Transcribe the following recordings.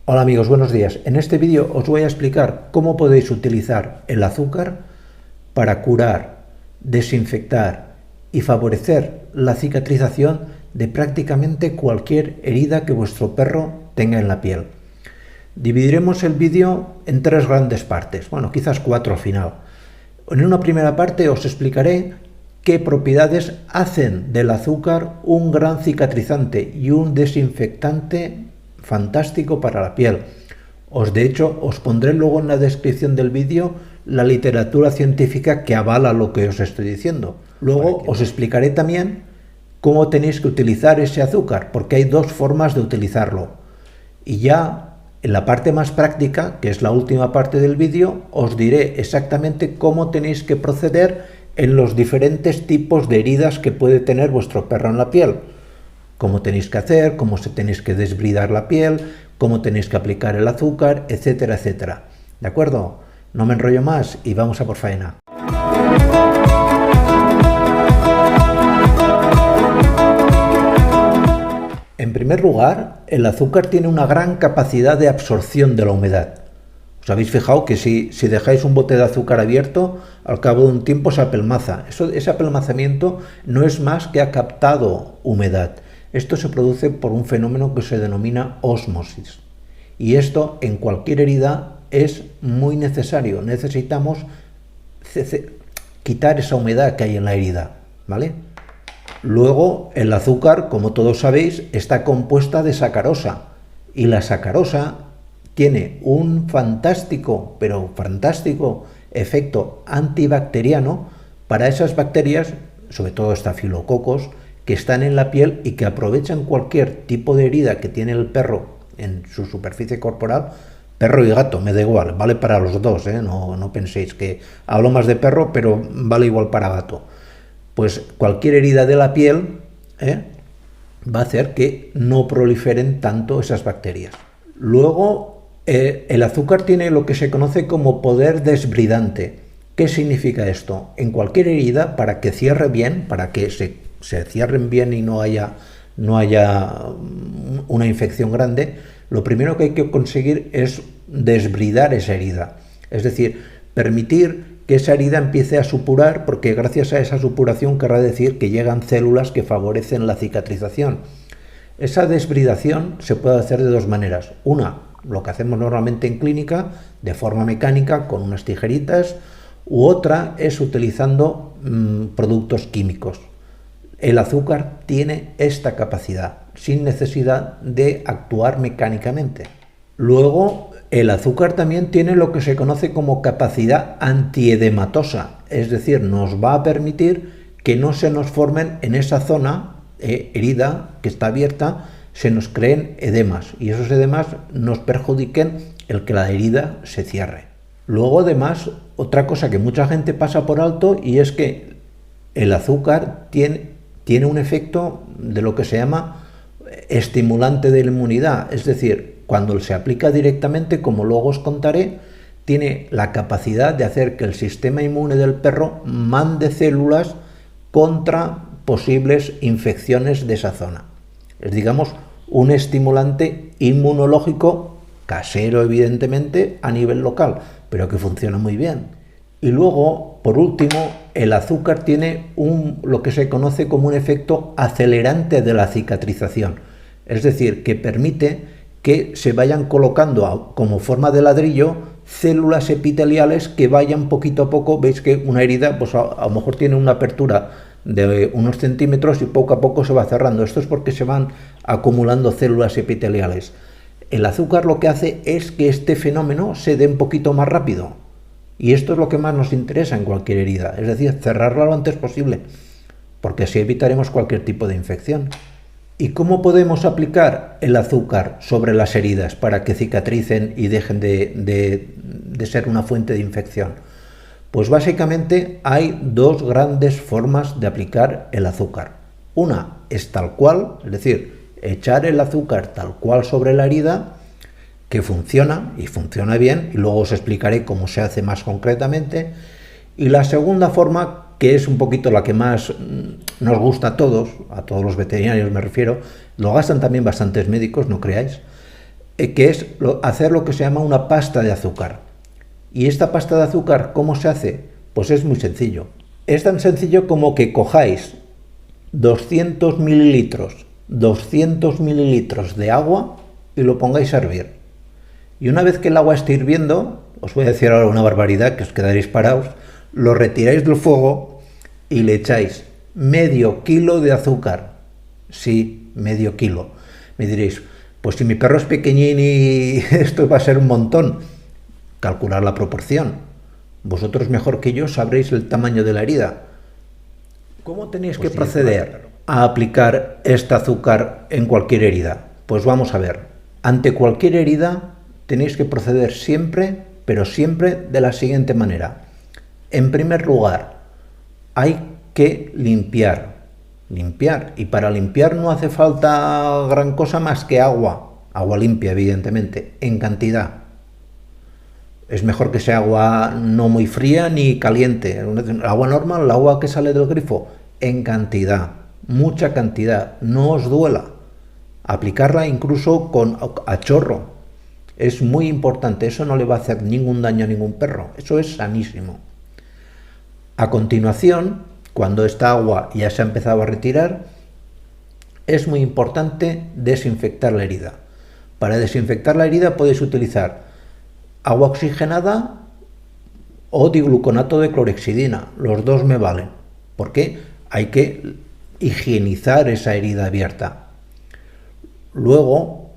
Hola amigos, buenos días. En este vídeo os voy a explicar cómo podéis utilizar el azúcar para curar, desinfectar y favorecer la cicatrización de prácticamente cualquier herida que vuestro perro tenga en la piel. Dividiremos el vídeo en tres grandes partes, bueno, quizás cuatro al final. En una primera parte os explicaré qué propiedades hacen del azúcar un gran cicatrizante y un desinfectante fantástico para la piel. De hecho, os pondré luego en la descripción del vídeo la literatura científica que avala lo que os estoy diciendo. Luego os explicaré también cómo tenéis que utilizar ese azúcar, porque hay dos formas de utilizarlo. Y ya en la parte más práctica, que es la última parte del vídeo, os diré exactamente cómo tenéis que proceder en los diferentes tipos de heridas que puede tener vuestro perro en la piel. Cómo tenéis que hacer, cómo se tenéis que desbridar la piel, cómo tenéis que aplicar el azúcar, etcétera, etcétera. ¿De acuerdo? No me enrollo más y vamos a por faena. En primer lugar, el azúcar tiene una gran capacidad de absorción de la humedad. ¿Os habéis fijado que si dejáis un bote de azúcar abierto, al cabo de un tiempo se apelmaza? Ese apelmazamiento no es más que ha captado humedad. Esto se produce por un fenómeno que se denomina ósmosis. Y esto en cualquier herida es muy necesario. Necesitamos quitar esa humedad que hay en la herida, ¿vale? Luego, el azúcar, como todos sabéis, está compuesta de sacarosa. Y la sacarosa tiene un fantástico, pero fantástico efecto antibacteriano para esas bacterias, sobre todo estafilococos, que están en la piel y que aprovechan cualquier tipo de herida que tiene el perro en su superficie corporal. Perro y gato, me da igual, vale para los dos, no penséis que hablo más de perro, pero vale igual para gato. Pues cualquier herida de la piel va a hacer que no proliferen tanto esas bacterias. Luego, el azúcar tiene lo que se conoce como poder desbridante. ¿Qué significa esto? En cualquier herida, para que cierre bien, para que se cierren bien y no haya una infección grande, lo primero que hay que conseguir es desbridar esa herida. Es decir, permitir que esa herida empiece a supurar, porque gracias a esa supuración querrá decir que llegan células que favorecen la cicatrización. Esa desbridación se puede hacer de dos maneras. Una, lo que hacemos normalmente en clínica, de forma mecánica, con unas tijeritas, u otra es utilizando productos químicos. El azúcar tiene esta capacidad, sin necesidad de actuar mecánicamente. Luego, el azúcar también tiene lo que se conoce como capacidad antiedematosa, es decir, nos va a permitir que no se nos formen en esa zona herida que está abierta, se nos creen edemas y esos edemas nos perjudiquen el que la herida se cierre. Luego, además, otra cosa que mucha gente pasa por alto y es que el azúcar tiene un efecto de lo que se llama estimulante de la inmunidad, es decir, cuando se aplica directamente, como luego os contaré, tiene la capacidad de hacer que el sistema inmune del perro mande células contra posibles infecciones de esa zona. Es, digamos, un estimulante inmunológico casero, evidentemente, a nivel local, pero que funciona muy bien. Y luego, por último, el azúcar tiene lo que se conoce como un efecto acelerante de la cicatrización. Es decir, que permite que se vayan colocando como forma de ladrillo células epiteliales que vayan poquito a poco. Veis que una herida pues a lo mejor tiene una apertura de unos centímetros y poco a poco se va cerrando. Esto es porque se van acumulando células epiteliales. El azúcar lo que hace es que este fenómeno se dé un poquito más rápido. Y esto es lo que más nos interesa en cualquier herida, es decir, cerrarla lo antes posible, porque así evitaremos cualquier tipo de infección. ¿Y cómo podemos aplicar el azúcar sobre las heridas para que cicatricen y dejen de ser una fuente de infección? Pues básicamente hay dos grandes formas de aplicar el azúcar. Una es tal cual, es decir, echar el azúcar tal cual sobre la herida, que funciona y funciona bien, y luego os explicaré cómo se hace más concretamente. Y la segunda forma, que es un poquito la que más nos gusta a todos los veterinarios me refiero, lo gastan también bastantes médicos, no creáis, que es hacer lo que se llama una pasta de azúcar. ¿Y esta pasta de azúcar cómo se hace? Pues es muy sencillo. Es tan sencillo como que cojáis 200 mililitros de agua y lo pongáis a hervir. Y una vez que el agua esté hirviendo, os voy a decir ahora una barbaridad que os quedaréis parados, lo retiráis del fuego y le echáis medio kilo de azúcar. Sí, medio kilo. Me diréis, pues si mi perro es pequeñín y esto va a ser un montón. Calcular la proporción. Vosotros mejor que yo sabréis el tamaño de la herida. ¿Cómo tenéis que proceder a aplicar este azúcar en cualquier herida? Pues vamos a ver. Ante cualquier herida tenéis que proceder siempre, pero siempre de la siguiente manera. En primer lugar, hay que limpiar. Y para limpiar no hace falta gran cosa más que agua limpia, evidentemente, en cantidad. Es mejor que sea agua no muy fría ni caliente, agua normal, el agua que sale del grifo, en cantidad, mucha cantidad, no os duela. Aplicarla incluso a chorro, es muy importante, eso no le va a hacer ningún daño a ningún perro, eso es sanísimo. A continuación, cuando esta agua ya se ha empezado a retirar, es muy importante desinfectar la herida. Para desinfectar la herida podéis utilizar agua oxigenada o digluconato de clorhexidina, los dos me valen, porque hay que higienizar esa herida abierta. Luego,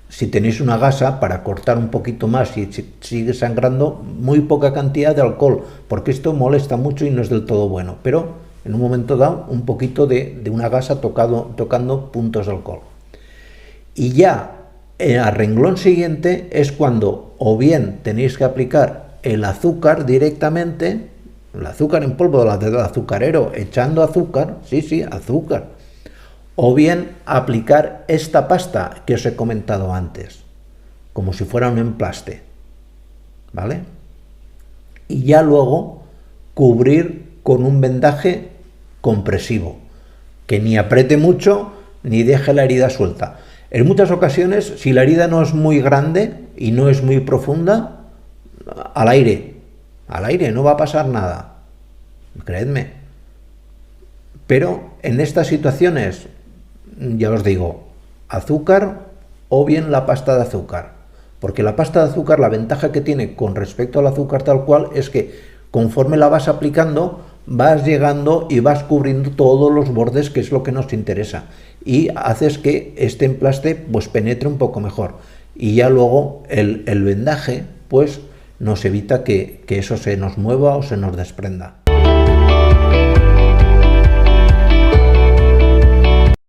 si tenéis una gasa, para cortar un poquito más y si sigue sangrando, muy poca cantidad de alcohol, porque esto molesta mucho y no es del todo bueno, pero en un momento dado un poquito de una gasa tocando puntos de alcohol. Y ya al renglón siguiente es cuando o bien tenéis que aplicar el azúcar directamente, el azúcar en polvo del azucarero, echando azúcar, sí, azúcar, o bien aplicar esta pasta que os he comentado antes, como si fuera un emplaste, ¿vale? Y ya luego cubrir con un vendaje compresivo, que ni apriete mucho ni deje la herida suelta. En muchas ocasiones, si la herida no es muy grande y no es muy profunda, al aire, no va a pasar nada, creedme. Pero en estas situaciones, ya os digo, azúcar o bien la pasta de azúcar. Porque la pasta de azúcar, la ventaja que tiene con respecto al azúcar tal cual es que conforme la vas aplicando, vas llegando y vas cubriendo todos los bordes, que es lo que nos interesa. Y haces que este emplaste pues penetre un poco mejor. Y ya luego el vendaje pues nos evita que eso se nos mueva o se nos desprenda.